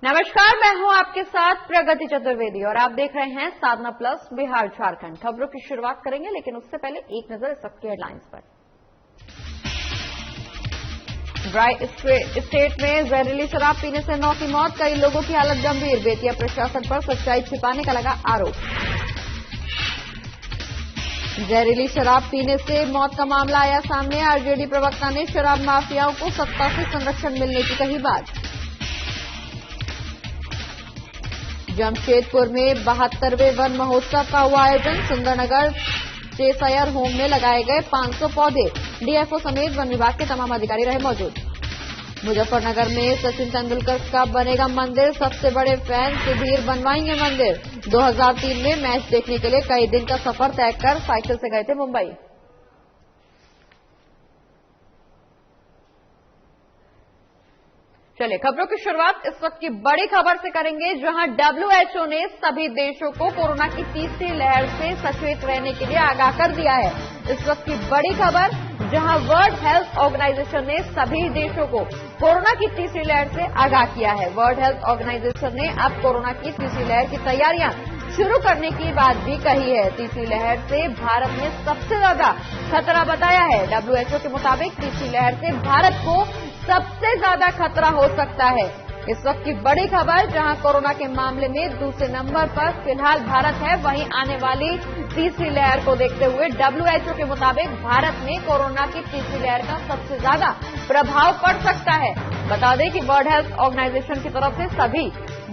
नमस्कार, मैं हूं आपके साथ प्रगति चतुर्वेदी और आप देख रहे हैं साधना प्लस बिहार झारखंड। खबरों की शुरुआत करेंगे, लेकिन उससे पहले एक नजर इस वक्त की हेडलाइंस पर। ड्राई स्टेट में जहरीली शराब पीने से 9 की मौत, कई लोगों की हालत गंभीर। बेतिया प्रशासन पर सच्चाई छिपाने का लगा आरोप। जहरीली शराब पीने से मौत का मामला आया सामने। आरजेडी प्रवक्ता ने शराब माफियाओं को सत्ता से संरक्षण मिलने की कही बात। जमशेदपुर में 72वें वन महोत्सव का हुआ आयोजन। सुंदरनगर चेसयर होम में लगाए गए 500 पौधे। डीएफओ समेत वन विभाग के तमाम अधिकारी रहे मौजूद। मुजफ्फरनगर में सचिन तेंदुलकर का बनेगा मंदिर, सबसे बड़े फैन सुधीर बनवाएंगे मंदिर। 2003 में मैच देखने के लिए कई दिन का सफर तय कर साइकिल से गए थे मुंबई। चलिए खबरों की शुरुआत इस वक्त की बड़ी खबर से करेंगे, जहां डब्ल्यूएचओ ने सभी देशों को कोरोना की तीसरी लहर से सचेत रहने के लिए आगाह कर दिया है। इस वक्त की बड़ी खबर, जहां वर्ल्ड हेल्थ ऑर्गेनाइजेशन ने सभी देशों को कोरोना की तीसरी लहर से आगाह किया है। वर्ल्ड हेल्थ ऑर्गेनाइजेशन ने अब कोरोना की तीसरी लहर की तैयारियां शुरू करने की बात भी कही है। तीसरी लहर से भारत ने सबसे ज्यादा खतरा बताया है। डब्ल्यूएचओ के मुताबिक तीसरी लहर से भारत को सबसे ज्यादा खतरा हो सकता है। इस वक्त की बड़ी खबर, जहां कोरोना के मामले में दूसरे नंबर पर फिलहाल भारत है, वहीं आने वाली तीसरी लहर को देखते हुए डब्ल्यूएचओ के मुताबिक भारत में कोरोना की तीसरी लहर का सबसे ज्यादा प्रभाव पड़ सकता है। बता दें कि वर्ल्ड हेल्थ ऑर्गेनाइजेशन की तरफ से सभी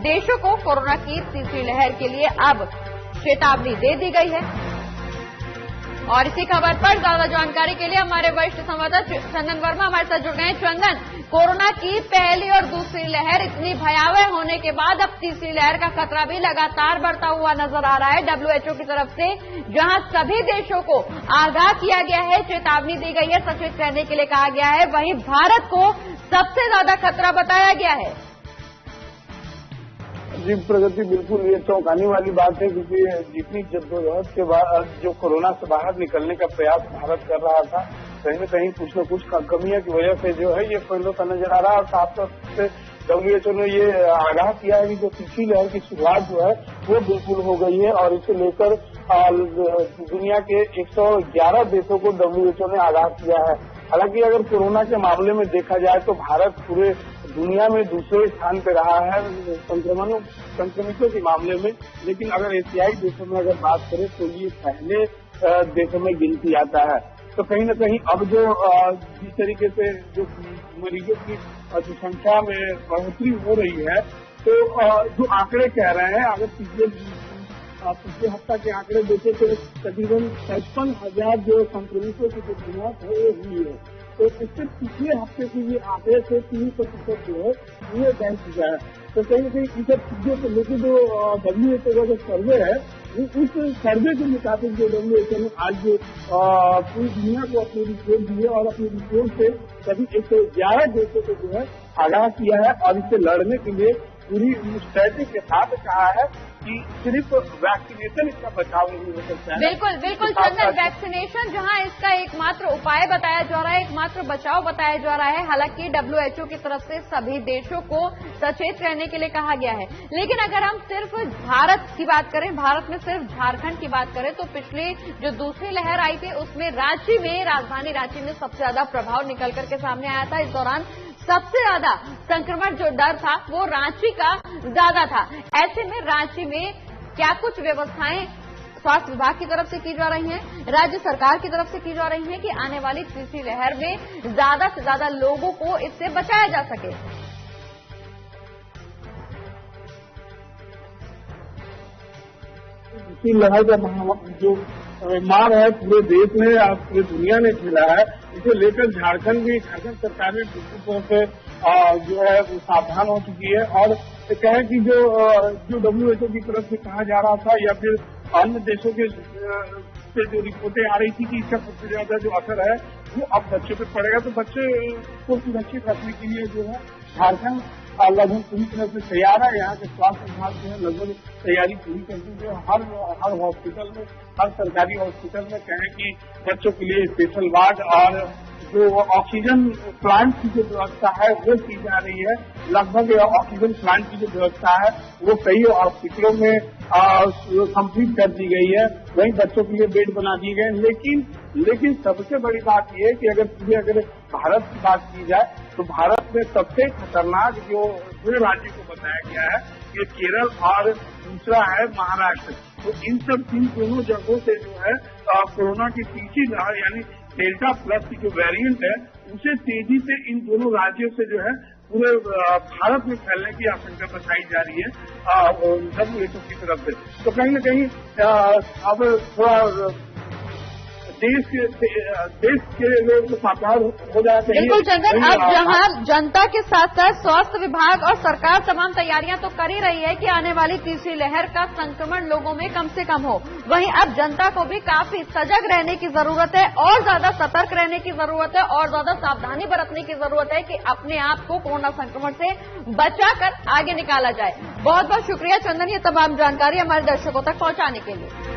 देशों को कोरोना की तीसरी लहर के लिए अब चेतावनी दे दी गई है। और इसी खबर पर ज्यादा जानकारी के लिए हमारे वरिष्ठ संवाददाता चंदन वर्मा हमारे साथ जुड़ गए हैं। चंदन, कोरोना की पहली और दूसरी लहर इतनी भयावह होने के बाद अब तीसरी लहर का खतरा भी लगातार बढ़ता हुआ नजर आ रहा है डब्ल्यूएचओ की तरफ से, जहां सभी देशों को आगाह किया गया है, चेतावनी दी गई है, सचेत रहने के लिए कहा गया है। वहीं भारत को सबसे ज्यादा खतरा बताया गया है। जी प्रगति, बिल्कुल ये चौंकाने वाली बात है, क्योंकि जितनी जद्दोजहद के बाद जो कोरोना से बाहर निकलने का प्रयास भारत कर रहा था, कहीं न कहीं कुछ न कुछ कमियों की वजह से जो है ये फैलता नजर आ रहा है। और साथ साथ डब्ल्यूएचओ ने ये आगाह किया है कि जो तीसरी लहर की शुरुआत जो है वो बिल्कुल हो गई है, और इसे लेकर दुनिया के 111 देशों को डब्ल्यूएचओ ने आगाह किया है। हालांकि अगर कोरोना के मामले में देखा जाए तो भारत पूरे दुनिया में दूसरे स्थान पर रहा है संक्रमितों के मामले में, लेकिन अगर एशियाई देशों में अगर बात करें तो ये पहले देशों में गिनती आता है। तो कहीं न कहीं अब जो जिस तरीके से जो मरीजों की संख्या में बढ़ोतरी हो रही है, तो जो आंकड़े कह रहे हैं, अगर पिछले हफ्ता के आंकड़े देखें तो तकरीबन 55,000 जो संक्रमितों की जो मौत है वो हुई है। तो इससे पिछले हफ्ते की ये आंकड़े से 3% जो है ये बढ़ चुका है। तो कहीं न कहीं इन सब चीजों को लेकर जो डब्ल्यूएचओ का जो सर्वे है, उस सर्वे के मुताबिक जो डब्ल्यूएचओ ने आज पूरी दुनिया को अपनी रिपोर्ट दी है, और अपनी रिपोर्ट से सभी 111 देशों को जो है आगाह किया है, और इससे लड़ने के लिए पूरी मुस्तैदी के साथ कहा है कि सिर्फ वैक्सीनेशन इसका बचाव नहीं हो सकता है। बिल्कुल चंदन, वैक्सीनेशन जहां इसका एकमात्र उपाय बताया जा रहा है, एकमात्र बचाव बताया जा रहा है। हालांकि डब्ल्यूएचओ की तरफ से सभी देशों को सचेत रहने के लिए कहा गया है। लेकिन अगर हम सिर्फ भारत की बात करें, भारत में सिर्फ झारखंड की बात करें, तो पिछली जो दूसरी लहर आई थी उसमें रांची में, राजधानी रांची में सबसे ज्यादा प्रभाव निकल करके सामने आया था। इस दौरान सबसे ज्यादा संक्रमण जो डर था वो रांची का ज्यादा था। ऐसे में रांची में क्या कुछ व्यवस्थाएं स्वास्थ्य विभाग की तरफ से की जा रही हैं, राज्य सरकार की तरफ से की जा रही हैं कि आने वाली तीसरी लहर में ज्यादा से ज्यादा लोगों को इससे बचाया जा सके? तीसरी लहर का जो मार है पूरे देश में और पूरी दुनिया ने झेला है, इसे लेकर झारखंड सरकार ने तौर से जो है सावधान हो चुकी है। और कहें कि जो डब्ल्यूएचओ की तरफ से कहा जा रहा था, या फिर अन्य देशों के से जो रिपोर्टें आ रही थी कि इसका सबसे ज्यादा जो असर है वो अब बच्चों पे पड़ेगा, तो बच्चे को सुरक्षित रखने के लिए जो है झारखंड लगभग पूरी तरह से तैयार है। यहाँ के स्वास्थ्य विभाग जो है लगभग तैयारी पूरी कर दी है। हर हॉस्पिटल में, हर सरकारी हॉस्पिटल में कहें कि बच्चों के लिए स्पेशल वार्ड और जो ऑक्सीजन प्लांट की जो व्यवस्था है वो की जा रही है। लगभग ऑक्सीजन प्लांट की जो व्यवस्था है वो कई हॉस्पिटलों में कंप्लीट कर दी गई है। वहीं बच्चों के लिए बेड बना दिए गए। लेकिन सबसे बड़ी बात यह है कि अगर भारत की बात की जाए तो भारत में सबसे खतरनाक जो राज्य को बताया गया है ये केरल और दूसरा है महाराष्ट्र। तो इन दोनों जगहों से जो है कोरोना की तीसरी लहर यानी डेल्टा प्लस की जो वेरिएंट है उसे तेजी से इन दोनों राज्यों से जो है पूरे भारत में फैलने की आशंका बताई जा रही है WHO की तरफ से। तो कहीं न कहीं अब थोड़ा देश के लोग सावधान हो जाते हैं। बिल्कुल चंदन, अब जहां जनता के साथ साथ स्वास्थ्य विभाग और सरकार तमाम तैयारियां तो कर ही रही है कि आने वाली तीसरी लहर का संक्रमण लोगों में कम से कम हो, वहीं अब जनता को भी काफी सजग रहने की जरूरत है और ज्यादा सतर्क रहने की जरूरत है और ज्यादा सावधानी बरतने की जरूरत है कि अपने आप को कोरोना संक्रमण से बचाकर आगे निकाला जाए। बहुत बहुत शुक्रिया चंदन, ये तमाम जानकारी हमारे दर्शकों तक पहुंचाने के लिए।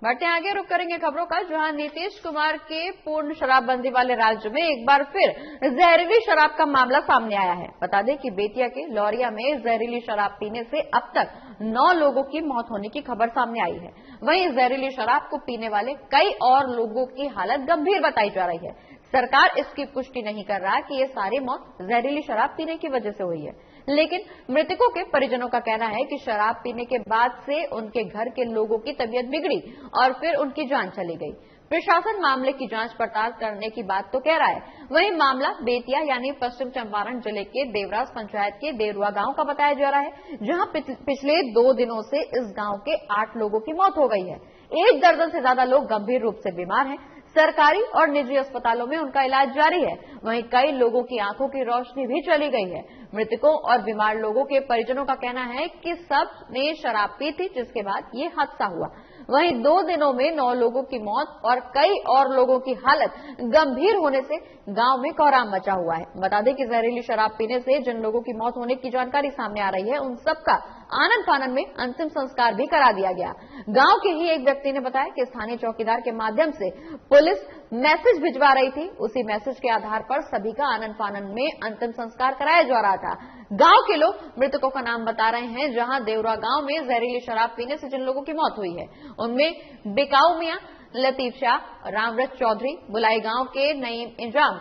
बढ़ते आगे, रुक करेंगे खबरों का, जहां नीतीश कुमार के पूर्ण शराबबंदी वाले राज्य में एक बार फिर जहरीली शराब का मामला सामने आया है। बता दें कि बेतिया के लौरिया में जहरीली शराब पीने से अब तक 9 लोगों की मौत होने की खबर सामने आई है। वहीं जहरीली शराब को पीने वाले कई और लोगों की हालत गंभीर बताई जा रही है। सरकार इसकी पुष्टि नहीं कर रहा कि ये सारी मौत जहरीली शराब पीने की वजह से हुई है, लेकिन मृतकों के परिजनों का कहना है कि शराब पीने के बाद से उनके घर के लोगों की तबीयत बिगड़ी और फिर उनकी जान चली गई। प्रशासन मामले की जांच पड़ताल करने की बात तो कह रहा है। वहीं मामला बेतिया यानी पश्चिम चंपारण जिले के देवरास पंचायत के देरुआ गांव का बताया जा रहा है, जहां पिछले 2 दिनों से इस गांव के 8 लोगों की मौत हो गई है। 1 दर्जन से ज्यादा लोग गंभीर रूप से बीमार हैं। सरकारी और निजी अस्पतालों में उनका इलाज जारी है। वहीं कई लोगों की आंखों की रोशनी भी चली गई है। मृतकों और बीमार लोगों के परिजनों का कहना है कि सब ने शराब पी थी, जिसके बाद ये हादसा हुआ। वहीं 2 दिनों में 9 लोगों की मौत और कई और लोगों की हालत गंभीर होने से गांव में कोहराम मचा हुआ है। बता दें कि जहरीली शराब पीने से जिन लोगों की मौत होने की जानकारी सामने आ रही है, उन सबका आनन फानन में अंतिम संस्कार भी करा दिया गया। गांव के ही एक व्यक्ति ने बताया कि स्थानीय चौकीदार के माध्यम से पुलिस मैसेज भिजवा रही थी। उसी मैसेज के आधार पर सभी का आनन फानन में अंतिम संस्कार कराया जा रहा था। गांव के लोग मृतकों का नाम बता रहे हैं, जहां देवरा गांव में जहरीली शराब पीने से जिन लोगों की मौत हुई है उनमें बिकाऊ मियां, लतीफ शाह, रामव्रत चौधरी, बुलाई गांव के नईम इंजाम,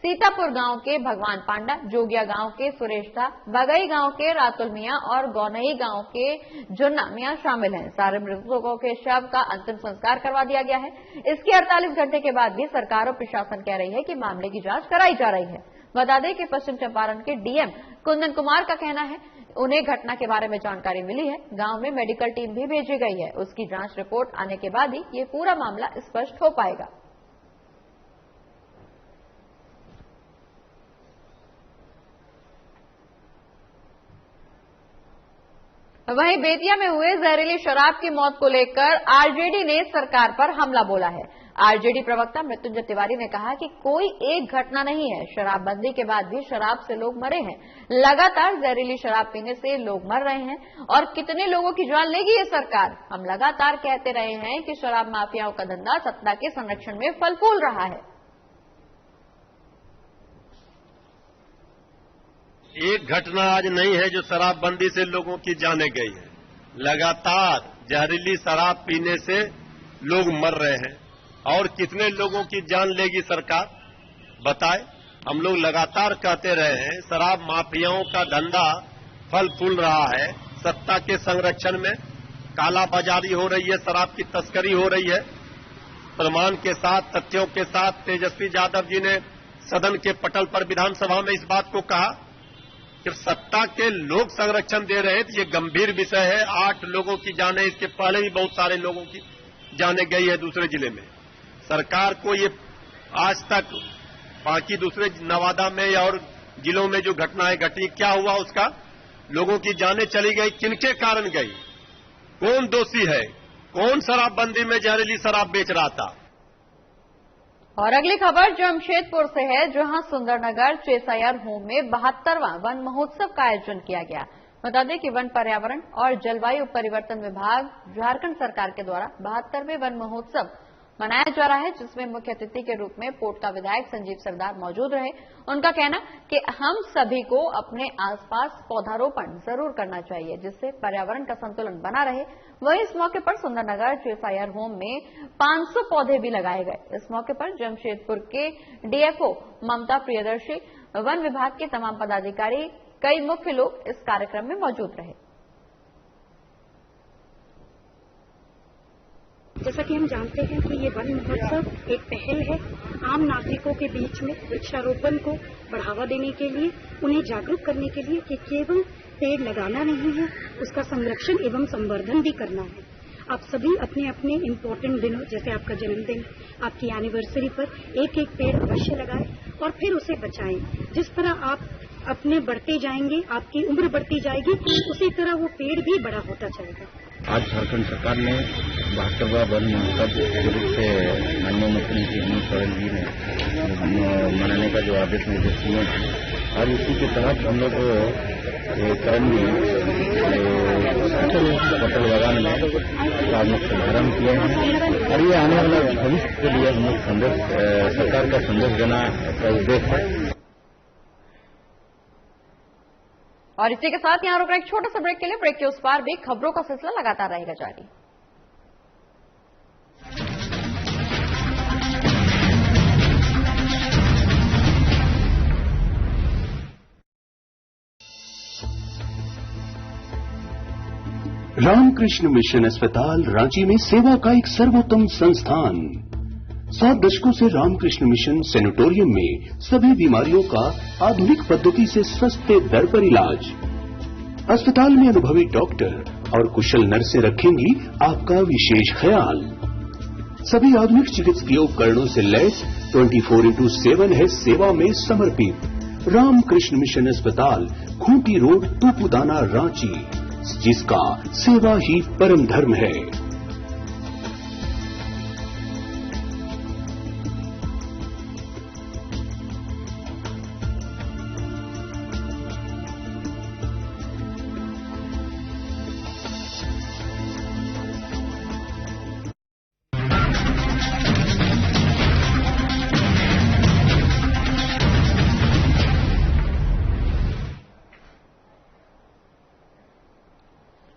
सीतापुर गांव के भगवान पांडा, जोगिया गांव के सुरेश था, बगई गांव के रातुल मियां और गौनई गांव के जुन्ना मियां शामिल हैं। सारे मृतकों के शव का अंतिम संस्कार करवा दिया गया है। इसके 48 घंटे के बाद भी सरकार और प्रशासन कह रही है कि मामले की जांच कराई जा रही है। बता दें कि पश्चिम चंपारण के डीएम कुंदन कुमार का कहना है उन्हें घटना के बारे में जानकारी मिली है। गांव में मेडिकल टीम भी भेजी गई है। उसकी जांच रिपोर्ट आने के बाद ही ये पूरा मामला स्पष्ट हो पाएगा। वहीं बेतिया में हुए जहरीली शराब की मौत को लेकर आरजेडी ने सरकार पर हमला बोला है। आरजेडी प्रवक्ता मृत्युंजय तिवारी ने कहा कि कोई एक घटना नहीं है, शराबबंदी के बाद भी शराब से लोग मरे हैं। लगातार जहरीली शराब पीने से लोग मर रहे हैं और कितने लोगों की जान लेगी ये सरकार। हम लगातार कहते रहे हैं कि शराब माफियाओं का धंधा सत्ता के संरक्षण में फल फूल रहा है। एक घटना आज नहीं है जो शराबबंदी से लोगों की जाने गई है। लगातार जहरीली शराब पीने से लोग मर रहे हैं और कितने लोगों की जान लेगी सरकार, बताए। हम लोग लगातार कहते रहे हैं शराब माफियाओं का धंधा फल फूल रहा है। सत्ता के संरक्षण में कालाबाजारी हो रही है, शराब की तस्करी हो रही है। प्रमाण के साथ, तथ्यों के साथ तेजस्वी यादव जी ने सदन के पटल पर विधानसभा में इस बात को कहा कि सत्ता के लोग संरक्षण दे रहे हैं। तो ये गंभीर विषय है। 8 लोगों की जाने, इसके पहले भी बहुत सारे लोगों की जाने गई है दूसरे जिले में। सरकार को ये आज तक बाकी दूसरे नवादा में और जिलों में जो घटनाएं घटी, क्या हुआ उसका, लोगों की जानें चली गई, किनके कारण गई, कौन दोषी है, कौन शराबबंदी में जहरीली शराब बेच रहा था। और अगली खबर जमशेदपुर से है, जहां सुंदरनगर चेसायर होम में 72वां वन महोत्सव का आयोजन किया गया। बता दें कि वन पर्यावरण और जलवायु परिवर्तन विभाग झारखंड सरकार के द्वारा 72वें वन महोत्सव मनाया जा रहा है, जिसमें मुख्य अतिथि के रूप में पोटका विधायक संजीव सरदार मौजूद रहे। उनका कहना कि हम सभी को अपने आसपास पौधारोपण जरूर करना चाहिए, जिससे पर्यावरण का संतुलन बना रहे। वहीं इस मौके पर सुंदरनगर जीएसआईआर होम में 500 पौधे भी लगाए गए। इस मौके पर जमशेदपुर के डीएफओ ममता प्रियदर्शी, वन विभाग के तमाम पदाधिकारी, कई मुख्य लोग इस कार्यक्रम में मौजूद रहे। जैसा कि हम जानते हैं कि ये वन महोत्सव एक पहल है आम नागरिकों के बीच में वृक्षारोपण को बढ़ावा देने के लिए, उन्हें जागरूक करने के लिए कि केवल पेड़ लगाना नहीं है, उसका संरक्षण एवं संवर्धन भी करना है। आप सभी अपने अपने इम्पोर्टेंट दिनों, जैसे आपका जन्मदिन, आपकी एनिवर्सरी पर एक एक पेड़ अवश्य लगाएं और फिर उसे बचाएं। जिस तरह आप अपने बढ़ते जाएंगे, आपकी उम्र बढ़ती जाएगी, उसी तरह वो पेड़ भी बड़ा होता जाएगा। आज झारखंड सरकार ने 72वां वन महोत्सव के रूप से माननीय मुख्यमंत्री हेमंत सोरेन जी ने मनाने का जो आदेश निर्देश दिए हैं, और उसी के तहत हम लोग करेंगे पटल बागान में इसका मुख्य शुभारंभ किए हैं। और ये आने वाले भविष्य के लिए हम लोग संदेश, सरकार का संदेश देना का उद्देश्य है। और इसी के साथ यहां रुक रहे एक छोटा सा ब्रेक के लिए। ब्रेक के उस पार भी खबरों का सिलसिला लगातार रहेगा जारी। रामकृष्ण मिशन अस्पताल रांची में सेवा का एक सर्वोत्तम संस्थान। 7 दशकों से रामकृष्ण मिशन सैनिटोरियम में सभी बीमारियों का आधुनिक पद्धति से सस्ते दर पर इलाज। अस्पताल में अनुभवी डॉक्टर और कुशल नर्सें रखेंगी आपका विशेष ख्याल। सभी आधुनिक चिकित्सकीय उपकरणों से लैस 24/7 है सेवा में समर्पित। रामकृष्ण मिशन अस्पताल, खूंटी रोड, तूपुदाना, रांची, जिसका सेवा ही परम धर्म है।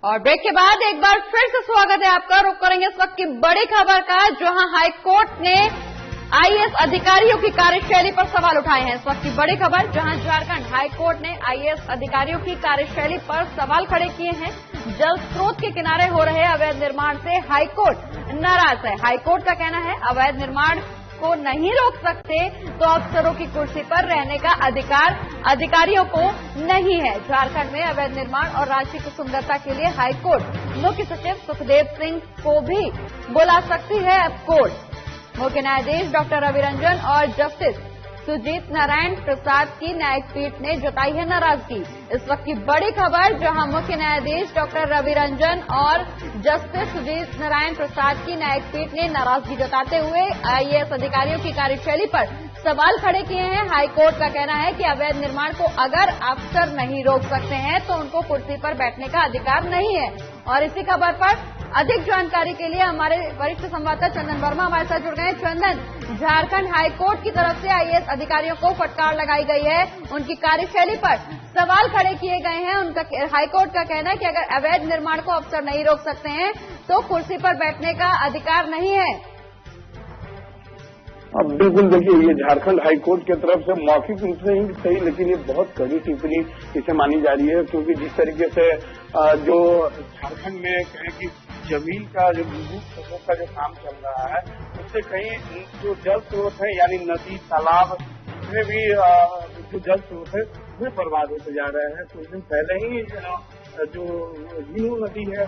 और ब्रेक के बाद एक बार फिर से स्वागत है आपका। रुक करेंगे इस वक्त की बड़ी खबर का, जहां हाईकोर्ट ने आईएएस अधिकारियों की कार्यशैली पर सवाल उठाए हैं। इस वक्त की बड़ी खबर, जहां झारखंड हाईकोर्ट ने आईएएस अधिकारियों की कार्यशैली पर सवाल खड़े किए हैं। जल स्रोत के किनारे हो रहे अवैध निर्माण से हाईकोर्ट नाराज है। हाईकोर्ट का कहना है अवैध निर्माण को नहीं रोक सकते तो अफसरों की कुर्सी पर रहने का अधिकार अधिकारियों को नहीं है। झारखंड में अवैध निर्माण और रांची की सुंदरता के लिए हाईकोर्ट मुख्य सचिव सुखदेव सिंह को भी बुला सकती है अब कोर्ट। मुख्य न्यायाधीश डॉक्टर रवि रंजन और जस्टिस सुजीत नारायण प्रसाद की न्यायिक पीठ ने जताई है नाराजगी। इस वक्त की बड़ी खबर, जहां मुख्य न्यायाधीश डॉक्टर रवि रंजन और जस्टिस सुजीत नारायण प्रसाद की न्यायिक पीठ ने नाराजगी जताते हुए आईएएस अधिकारियों की कार्यशैली पर सवाल खड़े किए हैं। हाईकोर्ट का कहना है कि अवैध निर्माण को अगर अफसर नहीं रोक सकते हैं तो उनको कुर्सी पर बैठने का अधिकार नहीं है। और इसी खबर पर अधिक जानकारी के लिए हमारे वरिष्ठ संवाददाता चंदन वर्मा हमारे साथ जुड़ गए। चंदन, झारखंड हाईकोर्ट की तरफ से आईएएस अधिकारियों को फटकार लगाई गई है, उनकी कार्यशैली पर सवाल खड़े किए गए हैं। उनका हाईकोर्ट का कहना है कि अगर अवैध निर्माण को अफसर नहीं रोक सकते हैं तो कुर्सी पर बैठने का अधिकार नहीं है। अब बिल्कुल देखिए, ये झारखंड हाईकोर्ट की तरफ से मौखिक रूप से ही सही, लेकिन ये बहुत कड़ी टिप्पणी इसे मानी जा रही है, क्योंकि जिस तरीके से जो झारखंड में कहें कि जमीन का जो भूगर्भ का जो काम चल रहा है, उससे कहीं जो जल स्रोत है यानी नदी, तालाब, इसमें भी जो जल स्रोत है वे बर्बाद होते जा रहे हैं। कुछ दिन पहले ही जो झीलू नदी है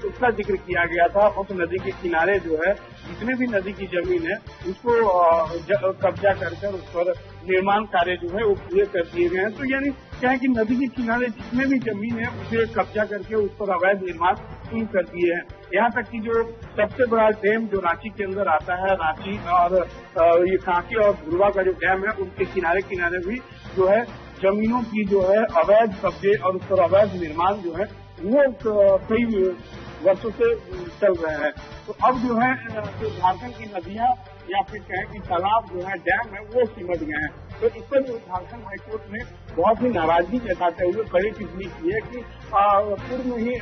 उसका जिक्र किया गया था। उस नदी के किनारे जो है जितने भी नदी की जमीन है उसको कब्जा कर उस पर निर्माण कार्य जो है वो पूरे कर दिए गए हैं। तो यानी क्या है कि नदी के किनारे जितने भी जमीन है उसे कब्जा करके उस पर अवैध निर्माण शुरू कर दिए हैं। यहाँ तक कि जो सबसे बड़ा डैम जो रांची के अंदर आता है, रांची और ये कांकी और धुरवा का जो डैम है, उनके किनारे किनारे भी जो है जमीनों की जो है अवैध कब्जे और उस पर अवैध निर्माण जो है वो कई वर्षों से चल रहे हैं। तो अब जो है जो झारखंड की नदियां या फिर कहें कि तालाब जो है, डैम है, वो सिमट गए हैं। तो इस पर जो झारखंड हाईकोर्ट ने बहुत ही नाराजगी जताते हुए कड़ी टिप्पणी की है कि पूर्व में ही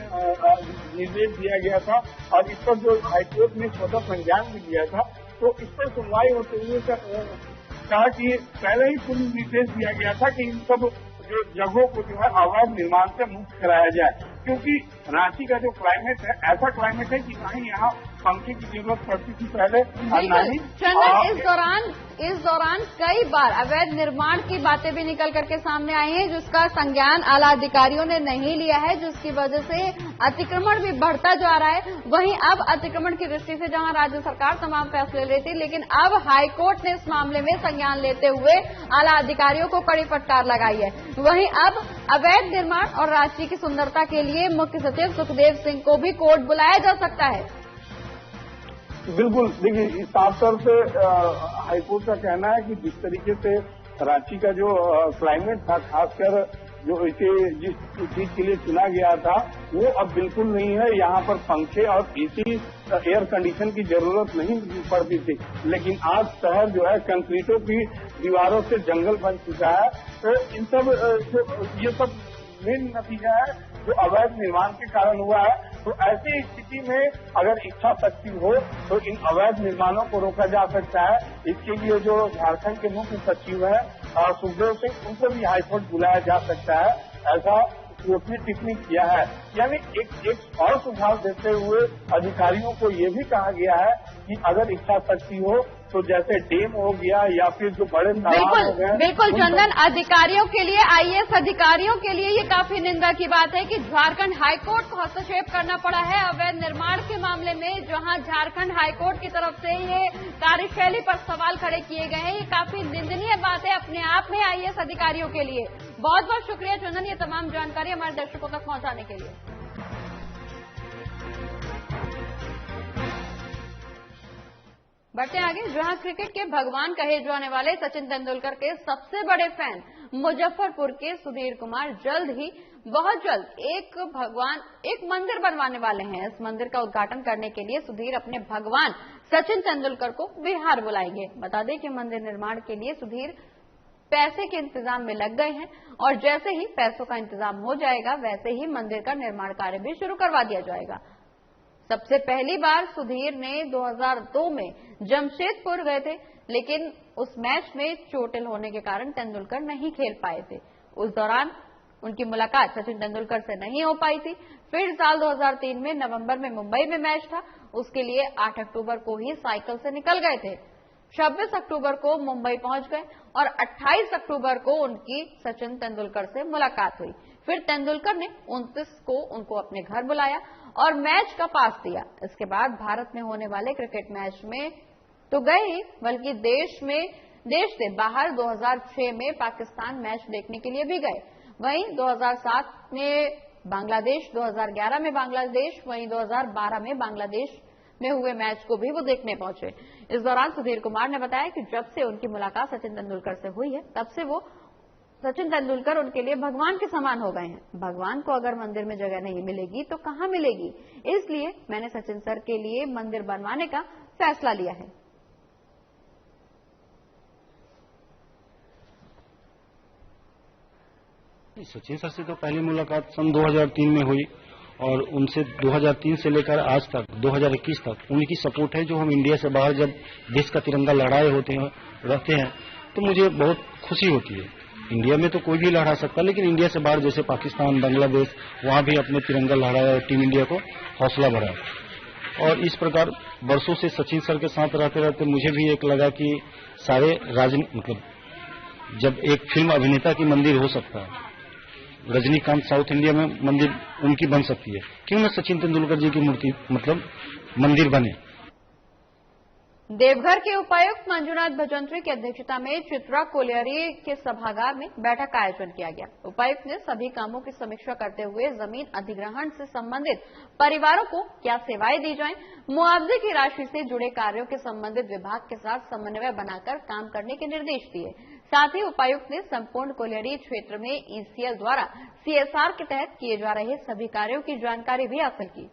निर्देश दिया गया था और इस पर जो हाईकोर्ट ने स्वतः संज्ञान भी दिया था। तो इस पर सुनवाई होते हुए कहा कि पहले ही पूर्व निर्देश दिया गया था कि इन सब जो जगहों को जो है अवैध निर्माण से मुक्त कराया जाए, क्योंकि रांची का जो क्लाइमेट है ऐसा क्लाइमेट है कि ना ही यहाँ पंखे की जरूरत पड़ती थी पहले और ना ही चंदन, इस दौरान कई बार अवैध निर्माण की बातें भी निकल करके सामने आई हैं, जिसका संज्ञान आला अधिकारियों ने नहीं लिया है, जिसकी वजह से अतिक्रमण भी बढ़ता जा रहा है। वहीं अब अतिक्रमण की दृष्टि से जहां राज्य सरकार तमाम फैसले लेती, लेकिन अब हाईकोर्ट ने इस मामले में संज्ञान लेते हुए आला अधिकारियों को कड़ी फटकार लगाई है। वहीं अब अवैध निर्माण और रांची की सुंदरता के लिए मुख्य सचिव सुखदेव सिंह को भी कोर्ट बुलाया जा सकता है। बिल्कुल, देखिए इस अवसर से हाईकोर्ट का कहना है कि जिस तरीके से रांची का जो क्लाइमेट था, खासकर जो इसे जिस चीज के लिए चुना गया था वो अब बिल्कुल नहीं है। यहाँ पर पंखे और एसी एयर कंडीशन की जरूरत नहीं पड़ती थी, लेकिन आज शहर जो है कंक्रीटों की दीवारों से जंगल बन चुका है। तो इन सब ये सब मेन नतीजा है जो अवैध निर्माण के कारण हुआ है। तो ऐसी स्थिति में अगर इच्छा शक्ति हो तो इन अवैध निर्माणों को रोका जा सकता है। इसके लिए जो झारखंड के मुख्य सचिव है सुखदेव सिंह, उनको भी हाईकोर्ट बुलाया जा सकता है, ऐसा कोर्ट ने टिप्पणी किया है। यानी एक और सुझाव देते हुए अधिकारियों को ये भी कहा गया है कि अगर इच्छा शक्ति हो तो जैसे डैम हो गया या फिर जो बड़े तालाब हो गए। बिल्कुल चंदन, अधिकारियों के लिए, आईएएस अधिकारियों के लिए ये काफी निंदा की बात है कि झारखंड हाईकोर्ट को हस्तक्षेप करना पड़ा है अवैध निर्माण के मामले में, जहां झारखंड हाईकोर्ट की तरफ से ये कार्यशैली पर सवाल खड़े किए गए हैं। ये काफी निंदनीय बात है अपने आप में आईएएस अधिकारियों के लिए। बहुत बहुत शुक्रिया चंदन, ये तमाम जानकारी हमारे दर्शकों तक पहुंचाने के लिए। बढ़ते आगे, जहां क्रिकेट के भगवान कहे जाने वाले सचिन तेंदुलकर के सबसे बड़े फैन मुजफ्फरपुर के सुधीर कुमार जल्द ही, बहुत जल्द एक मंदिर बनवाने वाले हैं। इस मंदिर का उद्घाटन करने के लिए सुधीर अपने भगवान सचिन तेंदुलकर को बिहार बुलाएंगे। बता दें कि मंदिर निर्माण के लिए सुधीर पैसे के इंतजाम में लग गए हैं और जैसे ही पैसों का इंतजाम हो जाएगा वैसे ही मंदिर का निर्माण कार्य भी शुरू करवा दिया जाएगा। सबसे पहली बार सुधीर ने 2002 में जमशेदपुर गए थे, लेकिन उस मैच में चोटिल होने के कारण तेंदुलकर नहीं खेल पाए थे। उस दौरान उनकी मुलाकात सचिन तेंदुलकर से नहीं हो पाई थी। फिर साल 2003 में नवंबर में मुंबई में मैच था, उसके लिए 8 अक्टूबर को ही साइकिल से निकल गए थे। 26 अक्टूबर को मुंबई पहुंच गए और 28 अक्टूबर को उनकी सचिन तेंदुलकर से मुलाकात हुई। फिर तेंदुलकर ने 29 को उनको अपने घर बुलाया और मैच का पास दिया। इसके बाद भारत में होने वाले क्रिकेट मैच में तो गए ही, बल्कि देश से बाहर 2006 में पाकिस्तान मैच देखने के लिए भी गए। वहीं 2007 में बांग्लादेश, 2011 में बांग्लादेश, वहीं 2012 में बांग्लादेश में हुए मैच को भी वो देखने पहुंचे। इस दौरान सुधीर कुमार ने बताया कि जब से उनकी मुलाकात सचिन तेंदुलकर से हुई है, तब से वो सचिन तेंदुलकर उनके लिए भगवान के समान हो गए हैं। भगवान को अगर मंदिर में जगह नहीं मिलेगी तो कहां मिलेगी, इसलिए मैंने सचिन सर के लिए मंदिर बनवाने का फैसला लिया है। सचिन सर से तो पहली मुलाकात सन 2003 में हुई और उनसे 2003 से लेकर आज तक 2021 तक उनकी सपोर्ट है। जो हम इंडिया से बाहर जब देश का तिरंगा लहराए रहते हैं तो मुझे बहुत खुशी होती है। इंडिया में तो कोई भी लहरा सकता है, लेकिन इंडिया से बाहर जैसे पाकिस्तान, बांग्लादेश, वहां भी अपने तिरंगा लहराया और टीम इंडिया को हौसला बढ़ाया। और इस प्रकार वर्षों से सचिन सर के साथ रहते रहते मुझे भी एक लगा कि सारे मतलब जब एक फिल्म अभिनेता की मंदिर हो सकता है, रजनीकांत साउथ इंडिया में मंदिर उनकी बन सकती है, क्यों न सचिन तेंदुलकर जी की मूर्ति मतलब मंदिर बने। देवघर के उपायुक्त मंजुनाथ भजंत्री की अध्यक्षता में चित्रा कोलियरी के सभागार में बैठक का आयोजन किया गया। उपायुक्त ने सभी कामों की समीक्षा करते हुए जमीन अधिग्रहण से संबंधित परिवारों को क्या सेवाएं दी जाएं, मुआवजे की राशि से जुड़े कार्यों के संबंधित विभाग के साथ समन्वय बनाकर काम करने के निर्देश दिए। साथ ही उपायुक्त ने संपूर्ण कोलियरी क्षेत्र में ईसीएल द्वारा सीएसआर के तहत किए जा रहे सभी कार्यों की जानकारी भी हासिल की।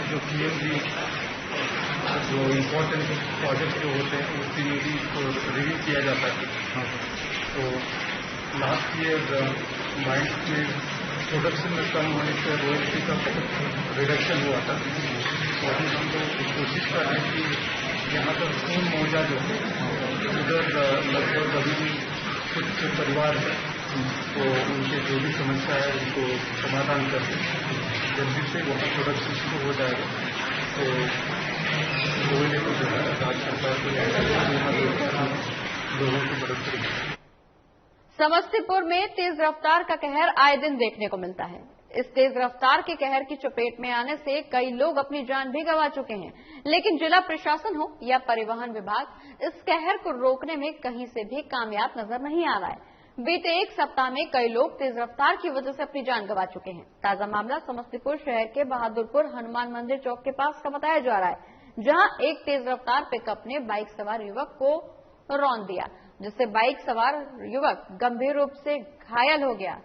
जो पीएमजी जो इम्पोर्टेंट प्रोजेक्ट जो होते हैं उसकी में भी रिव्यू किया जाता है। तो लास्ट ईयर माइंस में प्रोडक्शन में कम होने से रॉयल्टी का रिडक्शन हुआ था। तो अभी हम लोग कोशिश कर रहे हैं कि यहाँ पर खून मौजा जो है उधर लगभग अभी भी कुछ परिवार है तो उनके जो भी समस्या है उनको समाधान करके जल्दी से वहाँ प्रोडक्शन शुरू हो जाएगा। तो कोयले को जो है राज्य सरकार को लोगों की मदद करेगी। समस्तीपुर में तेज रफ्तार का कहर आए दिन देखने को मिलता है। इस तेज रफ्तार के कहर की चपेट में आने से कई लोग अपनी जान भी गंवा चुके हैं, लेकिन जिला प्रशासन हो या परिवहन विभाग इस कहर को रोकने में कहीं से भी कामयाब नजर नहीं आ रहा है। बीते एक सप्ताह में कई लोग तेज रफ्तार की वजह से अपनी जान गंवा चुके हैं। ताजा मामला समस्तीपुर शहर के बहादुरपुर हनुमान मंदिर चौक के पास का बताया जा रहा है, जहां एक तेज रफ्तार पिकअप ने बाइक सवार युवक को रौंद दिया, जिससे बाइक सवार युवक गंभीर रूप से घायल हो गया।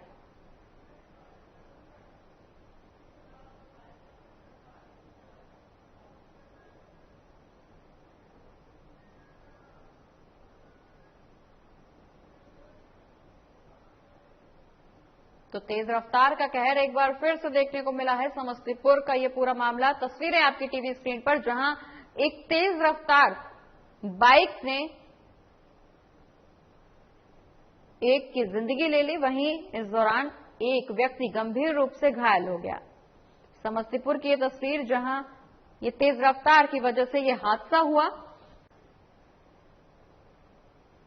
तो तेज रफ्तार का कहर एक बार फिर से देखने को मिला है। समस्तीपुर का ये पूरा मामला, तस्वीरें आपकी टीवी स्क्रीन पर, जहां एक तेज रफ्तार बाइक ने एक की जिंदगी ले ली, वहीं इस दौरान एक व्यक्ति गंभीर रूप से घायल हो गया। समस्तीपुर की ये तस्वीर, जहां ये तेज रफ्तार की वजह से ये हादसा हुआ।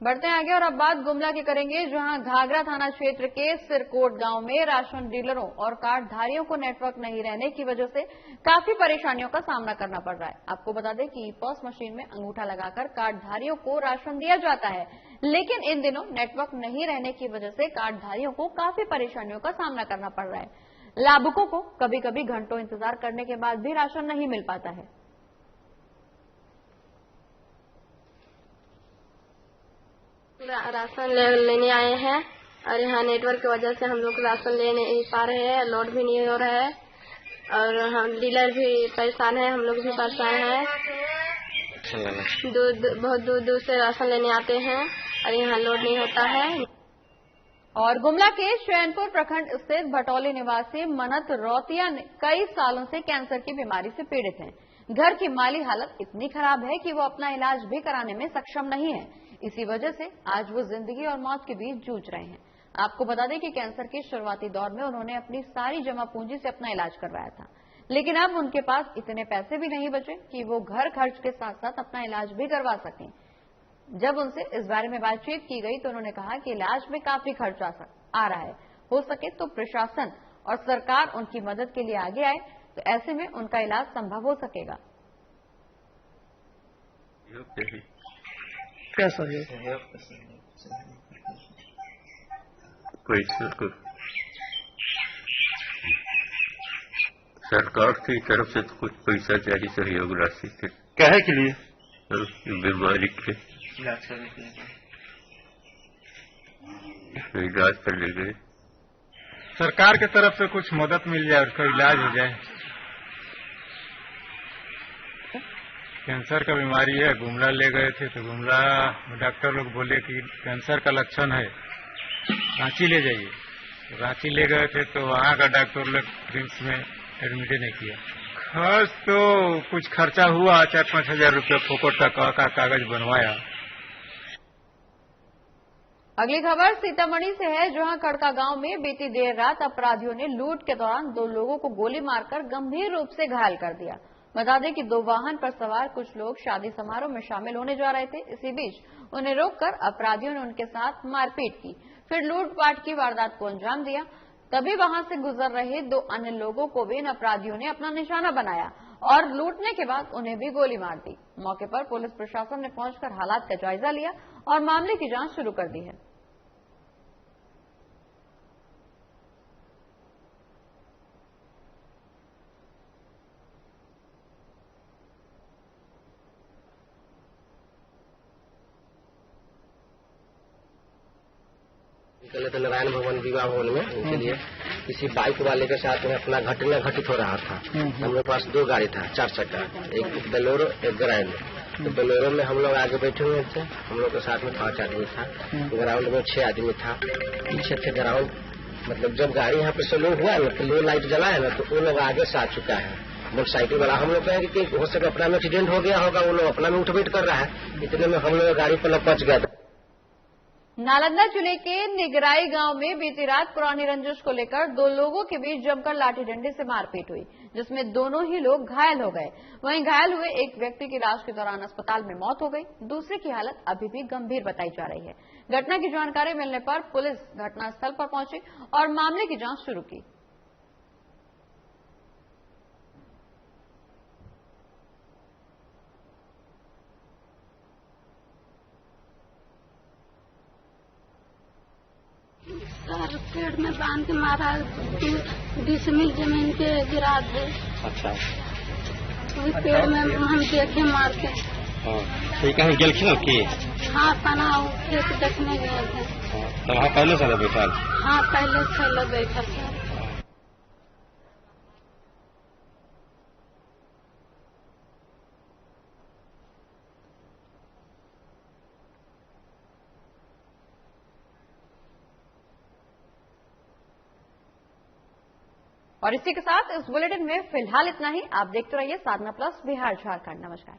बढ़ते हैं आगे और अब बात गुमला की करेंगे, जहां घाघरा थाना क्षेत्र के सिरकोट गांव में राशन डीलरों और कार्डधारियों को नेटवर्क नहीं रहने की वजह से काफी परेशानियों का सामना करना पड़ रहा है। आपको बता दें कि पॉस मशीन में अंगूठा लगाकर कार्डधारियों को राशन दिया जाता है, लेकिन इन दिनों नेटवर्क नहीं रहने की वजह से कार्डधारियों को काफी परेशानियों का सामना करना पड़ रहा है। लाभुकों को कभी कभी घंटों इंतजार करने के बाद भी राशन नहीं मिल पाता है। राशन लेने आए हैं और यहाँ नेटवर्क की वजह से हम लोग राशन ले नहीं पा रहे हैं, लोड भी नहीं हो रहा है और हम डीलर भी परेशान है, हम लोग भी परेशान हैं। बहुत दूर दूर से राशन लेने आते हैं और यहाँ लोड नहीं होता है। और गुमला के चैनपुर प्रखंड स्थित भटौली निवासी मनत रौतिया कई सालों से कैंसर की बीमारी से पीड़ित हैं। घर की माली हालत इतनी खराब है कि वो अपना इलाज भी कराने में सक्षम नहीं है। इसी वजह से आज वो जिंदगी और मौत के बीच जूझ रहे हैं। आपको बता दें कि कैंसर के शुरुआती दौर में उन्होंने अपनी सारी जमा पूंजी से अपना इलाज करवाया था, लेकिन अब उनके पास इतने पैसे भी नहीं बचे कि वो घर खर्च के साथ साथ अपना इलाज भी करवा सकें। जब उनसे इस बारे में बातचीत की गई तो उन्होंने कहा कि इलाज में काफी खर्च आ रहा है, हो सके तो प्रशासन और सरकार उनकी मदद के लिए आगे आए तो ऐसे में उनका इलाज संभव हो सकेगा। कैसा है पैसा को सरकार की तरफ से तो कुछ पैसा चाहिए, सहयोग राशि के कहे के लिए बीमारी के इलाज कर ले गए। सरकार की तरफ से कुछ मदद मिल जाए, उसका इलाज हो जाए। कैंसर का बीमारी है, गुमला ले गए थे तो गुमला डॉक्टर लोग बोले कि कैंसर का लक्षण है, रांची ले जाइए। रांची ले गए थे तो वहाँ का डॉक्टर लोग रिम्स में एडमिट नहीं किया। खर्च तो कुछ खर्चा हुआ, 4-5 हजार रुपये फोकट का कागज बनवाया। अगली खबर सीतामढ़ी से है, जहां खड़का गांव में बीती देर रात अपराधियों ने लूट के दौरान 2 लोगों को गोली मारकर गंभीर रूप से घायल कर दिया। बता दें कि 2 वाहन पर सवार कुछ लोग शादी समारोह में शामिल होने जा रहे थे। इसी बीच उन्हें रोककर अपराधियों ने उनके साथ मारपीट की, फिर लूटपाट की वारदात को अंजाम दिया। तभी वहां से गुजर रहे 2 अन्य लोगों को भी इन अपराधियों ने अपना निशाना बनाया और लूटने के बाद उन्हें भी गोली मार दी। मौके पर पुलिस प्रशासन ने पहुंचकर हालात का जायजा लिया और मामले की जांच शुरू कर दी है। निकले थे नारायण भवन विवाह भवन में, उनके लिए किसी बाइक वाले के साथ में अपना घटना घटित हो रहा था। हम लोग पास 2 गाड़ी था, 4 चक्का, एक बोलेरो एक ग्राउंड। तो बोलेरो में हम लोग आगे बैठे हुए थे, हम लोग के साथ में 5 आदमी था, ग्राउंड में 6 आदमी था। पीछे थे ग्राउंड, मतलब जब गाड़ी यहाँ पे स्लो हुआ ना तो लो लाइट जलाया ना तो वो लोग आगे से आ चुका है मोटरसाइकिल वाला। हम लोग कहेंगे कि हो सके अपना में एक्सीडेंट हो गया होगा, वो लोग अपना में उठबैठ कर रहा है। इतने में हम लोग गाड़ी पर पहुंच गया था। नालंदा जिले के निगराई गांव में बीती रात पुरानी रंजिश को लेकर 2 लोगों के बीच जमकर लाठी डंडे से मारपीट हुई, जिसमें दोनों ही लोग घायल हो गए। वहीं घायल हुए एक व्यक्ति की इलाज के दौरान अस्पताल में मौत हो गई, दूसरे की हालत अभी भी गंभीर बताई जा रही है। घटना की जानकारी मिलने पर पुलिस घटनास्थल पर पहुंची और मामले की जांच शुरू की। सर पेड़ में बांध के मारा, 20 मील जमीन पे गिरा दे। अच्छा, वही पेड़ में हम देखे मार के। तो कहीं गेल की? हाँ, तना खेत देखने गए थे। तो वहाँ पहले से बैठा? हाँ, पहले से बैठा सर। और इसी के साथ इस बुलेटिन में फिलहाल इतना ही। आप देखते रहिए साधना प्लस बिहार झारखंड। नमस्कार।